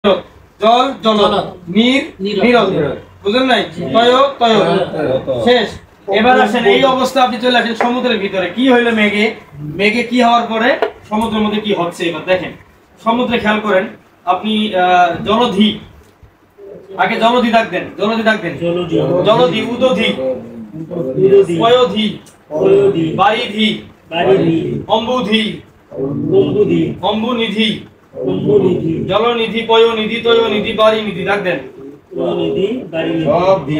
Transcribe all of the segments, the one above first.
জল জল নীর নীরদ বুঝলেন নাই তয় তয় শেষ। এবার আসেন এই অবস্থা আপনি চলে আসেন সমুদ্রের ভিতরে। কি হইলো মেঘে? মেঘে কি হওয়ার পরে সমুদ্রের মধ্যে কি হচ্ছে এবার দেখেন। সমুদ্রে খেয়াল করেন আপনি জলধি, আগে জলধি ডাক দেন, জলধি ডাক দেন, জলধি উদধি পয়োধি বারিধি অম্বুধি অম্বুনিধি জলনিধি পয়োনিধি তয়োনিধি বারিনিধি ডাক দেন।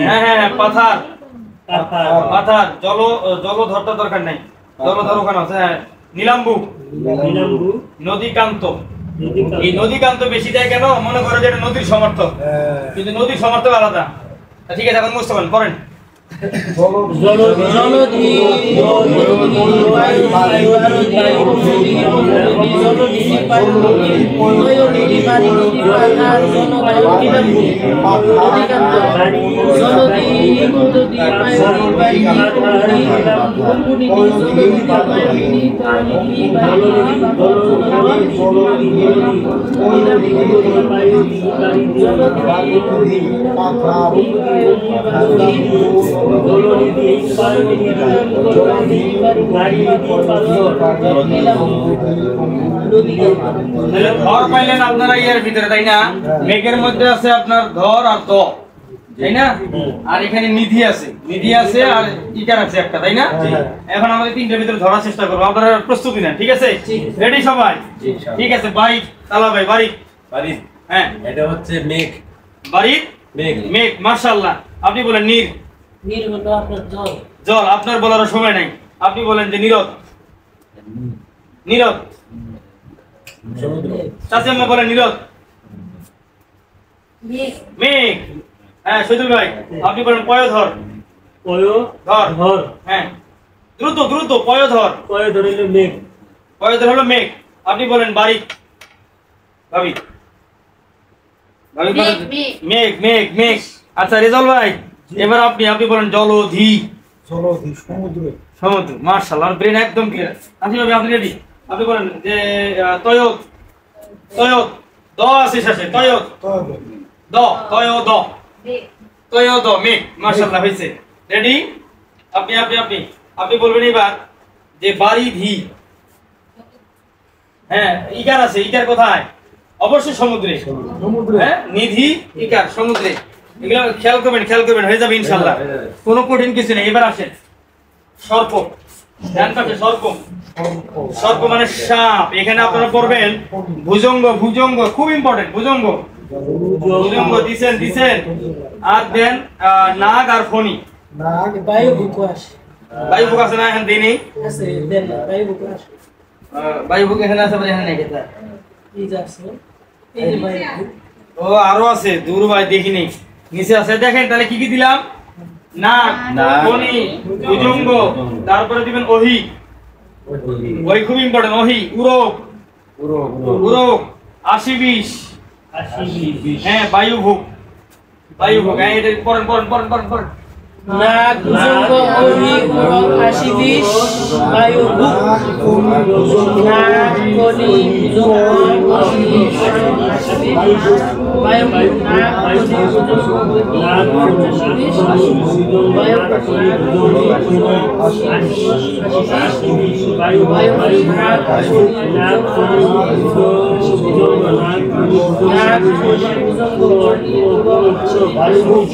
হ্যাঁ হ্যাঁ পাথার পাথার জল জলধরটা দরকার নাই, জলধর ওখানে আছে। হ্যাঁ নীলাম্বু নদীকান্ত। এই নদীকান্ত বেশি দেয় কেন? মনে করে যে এটা নদীর সমর্থক, কিন্তু নদীর সমর্থক আলাদা। ঠিক আছে এখন মুছতে পারেন, পড়েন। ধর পাইলেন আপনারা এর ভিতরে, তাই না? মেঘের মধ্যে আছে আপনার ধর আর দ, তাই না? আর এখানে নিধি আছে, নিধি আছে আর ইকার আছে একটা, তাই না? এখন আমাদের তিনটার ভিতরে ধরার চেষ্টা করবো। আপনারা প্রস্তুতি নেন, ঠিক আছে? রেডি সবাই? ঠিক আছে। বাড়ি তালা ভাই, বাড়ি বাড়ি। হ্যাঁ এটা হচ্ছে মেঘ, বাড়ি মেঘ মেঘ। মাশাআল্লাহ। আপনি বলেন নীর, নীর হলো আপনার জল। জল। আপনার বলার সময় নাই, আপনি বলেন যে নীরদ, নীরদ। সমুদ্র, চাচিম্মা বলেন নীরদ। মেঘ। হ্যাঁ শহীদুল ভাই আপনি বলেন পয়োধর, পয়োধর। হ্যাঁ দ্রুত দ্রুত, পয়োধর। পয়োধর হলো মেঘ, পয়োধর হলো মেঘ। আপনি বলেন বাড়ি, ভাবি ভাবি বলেন মেঘ মেঘ মেঘ। আচ্ছা রেজাল ভাই এবার আপনি আপনি বলেন জলধি, জলধি সমুদ্র, সমুদ্র। মাশাআল্লাহ, ব্রেন একদম ক্লিয়ার। আসি ভাবি আপনি রেডি? আপনি বলেন যে তয়ক, তয়ক দ আছে শেষে, তয়ক দ, তয় দ, তয় দ মেঘ। মাশাআল্লাহ হয়েছে। রেডি? আপনি আপনি আপনি আপনি বলবেন এবার যে বারিধি। হ্যাঁ ইকার আছে, ইকার কোথায়? অবশ্যই সমুদ্রে। হ্যাঁ নিধি ইকার সমুদ্রে। এগুলো খেয়াল করবেন, খেয়াল করবেন, হয়ে যাবে ইনশাআল্লাহ। কোনো কঠিন কিছু নেই। এবার আসেন সর্প। ধ্যান পাচ্ছে সর্প, সর্প মানে সাপ। এখানে আপনারা পড়বেন ভুজঙ্গ, ভুজঙ্গ খুব ইম্পর্টেন্ট। ভুজঙ্গ, ভুজঙ্গ দিছেন দিছেন। আর দেন নাগ আর ফণি। নাগ বায়ু বুকাশ বায়ু বুক আছে না? এখন দিই নেই, আছে, দেন না বায়ু বুকাশ। বায়ু বুক এখানে আছে, এখানে নেই। কেতা এই যে আছে, এই যে বায়ু বুক। ও আরো আছে, দূর ভাই দেখি নেই, নিচে আছে। দেখেন তাহলে কি কি দিলাম? নাগ, ফণি, ভুজঙ্গ, তারপরে দিবেন ওহি। ওই খুব ইম্পর্টেন্ট। ওহি, উরক, উরক, আশিবিশ। হ্যাঁ বায়ুভুক, বায়ুভুক। হ্যাঁ এটা পড়েন পড়েন পড়েন পড়েন পড়েন। নাগ, ভুজঙ্গ, ওহি, উরক, আশিবিশ, বায়ু বুক। নাগ, ফণি, ভুজঙ্গ, ওহি, উরক, আশিবিশ, বায়ু বুক। নাগ, ফণি, ভুজঙ্গ, ওহি, উরক, আশিবিশ, বায়ু বুক। নাগ, ফণি, ভুজঙ্গ, ওহি, আশিবিশ, বায়ু বুক। নাগ, ফণি, ভুজঙ্গ, নাগ, ফণি, ভুজঙ্গ, ওহি, উরক, বায়ু বুক।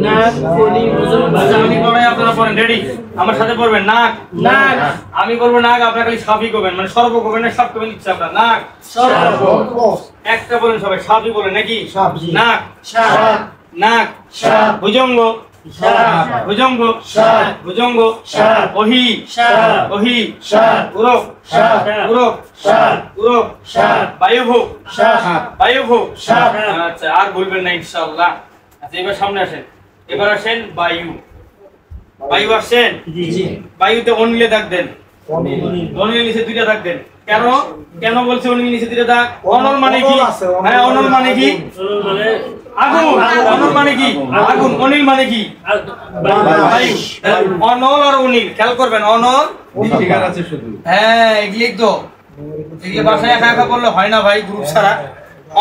নাগ, ফণি, ভুজঙ্গ। আমি পড়াই, আপনারা পড়েন। রেডি? আমার সাথে পড়বেন। নাগ, নাগ। আমি বলবো নাগ, আপনারা খালি সাপই করবেন, মানে সর্ব করবেন না, সাপ করবেন ইচ্ছা আপনার। নাগ, সর্প, একটা বলেন সবাই, সাপই বলেন নাকি? সাপ। নাগ, সাপ, নাগ, সাপ, ভুজঙ্গ, সাপ, ভুজঙ্গ, সাপ, ভুজঙ্গ, সাপ, ওহি, সাপ, ওহি, সাপ, উরক, সাপ, উরক, সাপ, উরক, সাপ, বায়ুভুক, সাপ, বায়ুভুক। সাপ। আচ্ছা আর বলবেন না ইনশাআল্লাহ। আচ্ছা এবার সামনে আসেন। এবার আসেন বায়ু। বায়ু আসেন। জি, বায়ুতে অনিলে দাগ দেন, অনিলের নিচে দুইটা দাগ দেন। কেন কেন বলছে অনিলের নিচে দুইটা দাগ? অনল মানে কি? হ্যাঁ অনল মানে কি? আগুন। অনল মানে কি? আগুন। অনিল মানে কি? বায়ু। অনল আর অনিল খেয়াল করবেন। অনল ঠিকার আছে শুধু। হ্যাঁ এগুলি তো, এগুলি বাসায় একা একা করলে হয় না ভাই, গ্রুপ ছাড়া।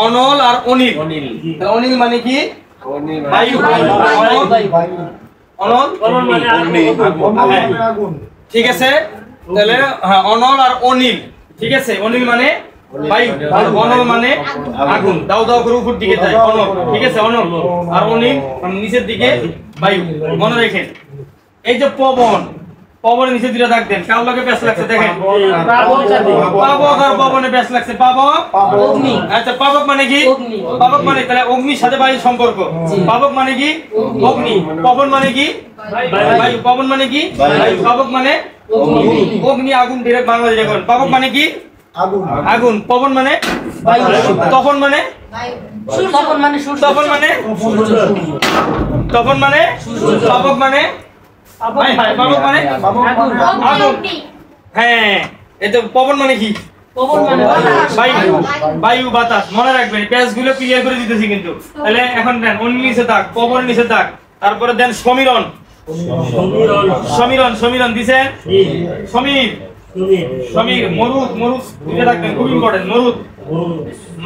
অনল আর অনিল। অনিল। তাহলে অনিল মানে কি? অনিল বায়ু। অনল অনল অনল মানে আগুন। হ্যাঁ, আগুন ঠিক আছে। তাহলে হ্যাঁ, অনল আর অনিল, ঠিক আছে। অনিল মানে বায়ু আর অনল মানে আগুন। দাও দাও করে উপর দিকে যায় অনল, ঠিক আছে। অনল আর অনিল নিচের দিকে বায়ু। মনে রাখেন এই যে পবন, পবনের নিচে দুটো দাগ দেন। কার লগে প্যাচ লাগছে দেখেন? পাবক আর পবনে প্যাচ লাগছে। পাবক অগ্নি। আচ্ছা, পাবক মানে কি? অগ্নি। পাবক মানে তাহলে অগ্নির সাথে বায়ুর সম্পর্ক। পাবক মানে কি? অগ্নি। পবন মানে কি? বায়ু। পবন মানে কি? বায়ু। পাবক মানে অগ্নি। আগুন ডিরেক্ট বাংলা দিয়ে করেন। পাবক মানে কি? আগুন আগুন। পবন মানে বায়ু। তপন মানে তপন মানে সূর্য। তপন মানে তপন মানে পাবক মানে ভাই ভাই, পাবক মানে আগুন। আগুন। হ্যাঁ, এই তো পবন মানে কি? পবন মানে বায়ু। বায়ু বাতাস। মনে রাখবেন, পেজগুলো ক্লিয়ার করে দিতেছি কিন্তু। তাহলে এখন দেন অন্য নিচে দাগ, পবন নিচে দাগ, তারপরে দেন সমীরণ। সমীরণ সমীরণ দিছেন। সমীর সমীর। মরুদ মরুদ দুইটা রাখবেন, খুব ইম্পর্টেন্ট। মরুদ।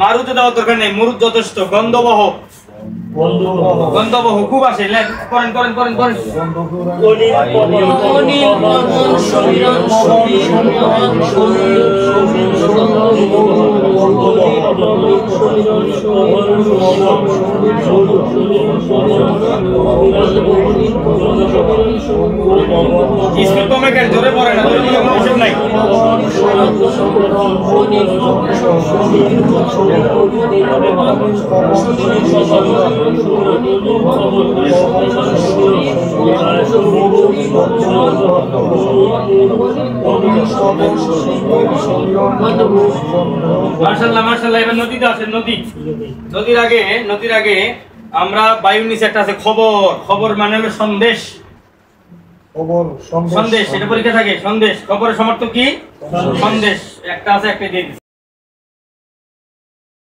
মারুতে দেওয়ার দরকার নেই, মরুদ যথেষ্ট। গন্ধবহ। গন্ধবহ খুব আসে। লেন করেন করেন করেন করেন। অনিল পবন সমীরণ সমীর স্কুল কমে কেন? জোরে পড়ে না, জোরে পড়ে কোনো হিসেব নাই। মাশাআল্লাহ মাশাআল্লাহ। এবার নদীতে আসেন। নদী। নদীর আগে আমরা বায়ুর নিচে একটা আছে খবর। খবর মানে হলো সন্দেশ। খবর সন্দেশ, এটা পরীক্ষা থাকে। সন্দেশ। খবরের সমর্থক কি? সন্দেশ। একটা আছে, একটা দিয়ে দিচ্ছি।